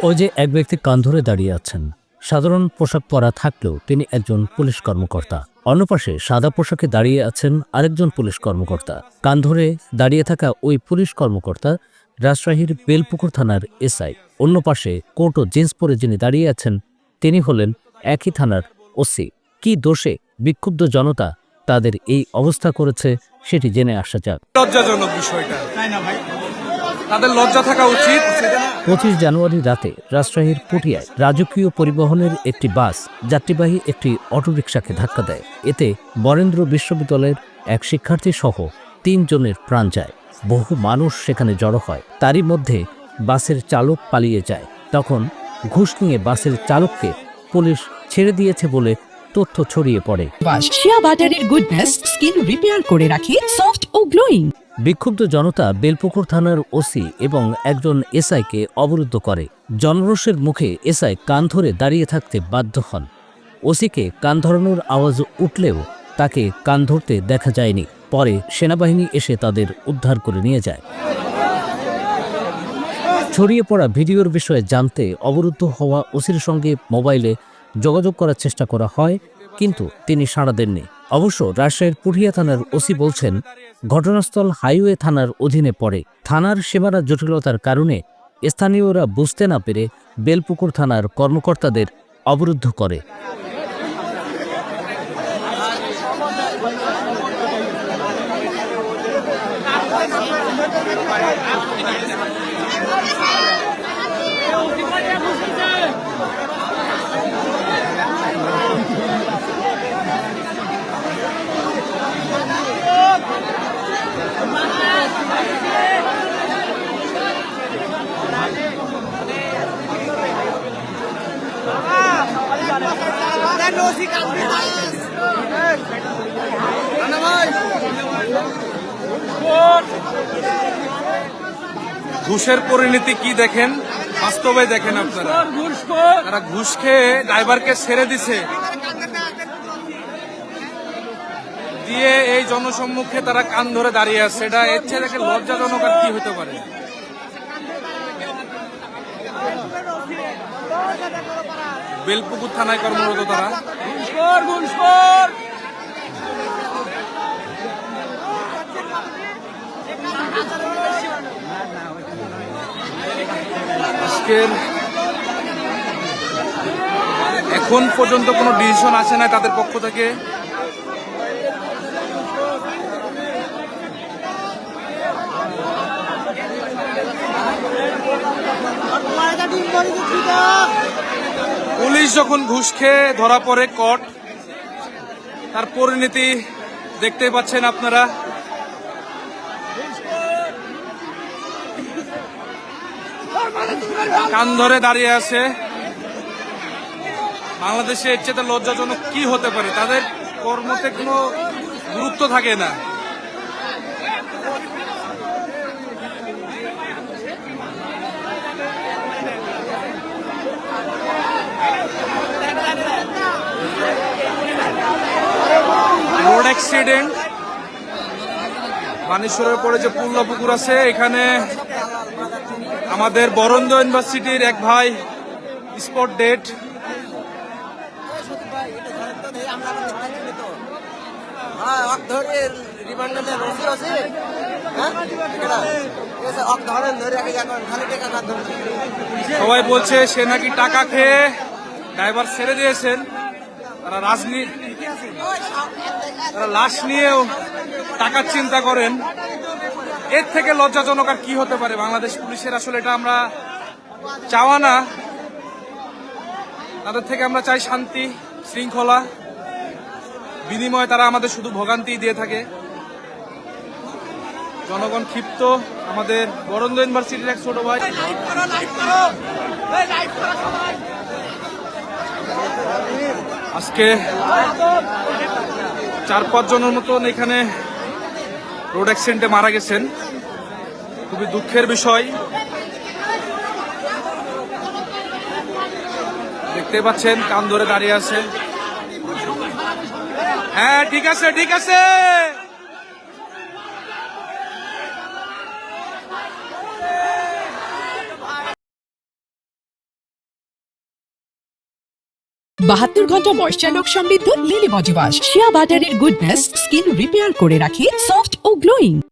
ওই যে এক ব্যক্তি কান ধরে দাঁড়িয়ে আছেন, সাধারণ পোশাক পরা থাকলেও তিনি একজন পুলিশ কর্মকর্তা। অন্য পাশে সাদা পোশাকে দাঁড়িয়ে আছেন আরেকজন পুলিশ কর্মকর্তা। কান ধরে দাঁড়িয়ে থাকা ওই পুলিশ কর্মকর্তা রাজশাহীর বেলপুকুর থানার এসআই। অন্য পাশে কোট ও জিন্স পরে যিনি দাঁড়িয়ে আছেন তিনি হলেন একই থানার ওসি। কি দোষে বিক্ষুব্ধ জনতা তাদের এই অবস্থা করেছে সেটি জেনে আসা যাক। লজ্জাজনক বিষয়টা, তাই না ভাই? তাদের লজ্জা থাকা উচিত। 25 জানুয়ারি রাতে রাজশাহীর পুঠিয়ায় রাজকীয় পরিবহনের একটি বাস যাত্রীবাহী একটি অটোরিকশাকে ধাক্কা দেয়। এতে বরেন্দ্র বিশ্ববিদ্যালয়ের এক শিক্ষার্থী সহ 3 জনের প্রাণ যায়। বহু মানুষ সেখানে জড়ো হয়। তারই মধ্যে বাসের চালক পালিয়ে যায়। তখন ঘুষ নিয়ে বাসের চালককে পুলিশ ছেড়ে দিয়েছে বলে তথ্য ছড়িয়ে পড়ে। শিয়া বাটারের গুডনেস স্কিন রিপেয়ার করে রাখে সফট ও গ্লোয়িং। বিক্ষুব্ধ জনতা বেলপুকুর থানার ওসি এবং একজন এসআইকে অবরুদ্ধ করে। জনরোষের মুখে এসআই কান ধরে দাঁড়িয়ে থাকতে বাধ্য হন। ওসিকে কান ধরানোর আওয়াজ উঠলেও তাকে কান ধরতে দেখা যায়নি। পরে সেনাবাহিনী এসে তাদের উদ্ধার করে নিয়ে যায়। ছড়িয়ে পড়া ভিডিওর বিষয়ে জানতে অবরুদ্ধ হওয়া ওসির সঙ্গে মোবাইলে যোগাযোগ করার চেষ্টা করা হয়, কিন্তু তিনি সাড়া দেননি। অবশ্য রাজশাহীর পুঠিয়া থানার ওসি বলছেন, ঘটনাস্থল হাইওয়ে থানার অধীনে পড়ে। থানার সীমানা জটিলতার কারণে স্থানীয়রা বুঝতে না পেরে বেলপুকুর থানার কর্মকর্তাদের অবরুদ্ধ করে। ঘুষের পরিণতি কি দেখেন, বাস্তবে দেখেন আপনারা। তারা ঘুষ খেয়ে ড্রাইভারকে ছেড়ে দিছে, দিয়ে এই জনসম্মুখে তারা কান ধরে দাঁড়িয়ে আছে। এটা এর চেয়ে দেখে লজ্জাজনক আর কি হতে পারে? বেলপুকুর থানায় কর্মরত তারা। আজকের এখন পর্যন্ত কোনো ডিসিশন আসে না তাদের পক্ষ থেকে। পুলিশ যখন ঘুষ খেয়ে ধরা পড়ে কট, তার পরিণতি দেখতে পাচ্ছেন আপনারা। কান ধরে দাঁড়িয়ে আছে। বাংলাদেশে এর চেয়ে লজ্জাজনক কি হতে পারে? তাদের কর্মতে কোনো গুরুত্ব থাকে না। রোড অ্যাক্সিডেন্ট, বানেশ্বরের পরে যে পুল্লা পুকুর আছে, এখানে আমাদের বরেন্দ্র ইউনিভার্সিটির এক ভাই স্পট ডেট। সবাই বলছে সে নাকি টাকা খেয়ে ড্রাইভার ছেড়ে দিয়েছেন। তারা লাশ নিয়েও টাকার চিন্তা করেন। এর থেকে লজ্জাজনক আর কি হতে পারে? বাংলাদেশ পুলিশের আসলে এটা আমরা চাওয়া না। তাদের থেকে আমরা চাই শান্তি শৃঙ্খলা, বিনিময়ে তারা আমাদের শুধু ভোগান্তি দিয়ে থাকে। জনগণ ক্ষিপ্ত। আমাদের বরেন্দ্র ইউনিভার্সিটির এক ছোট ভাই, আজকে 4-5 জনের মতন এখানে রোড অ্যাক্সিডেন্টে মারা গেছেন। খুবই দুঃখের বিষয়। দেখতে পাচ্ছেন কান ধরে দাঁড়িয়ে আছে। হ্যাঁ, ঠিক আছে ঠিক আছে। 72 ঘন্টা ময়েশ্চার লক সমৃদ্ধ লিলি বডি ওয়াশ শিয়া বাটারের গুডনেস স্কিন রিপেয়ার করে রাখে সফট ও গ্লোয়িং।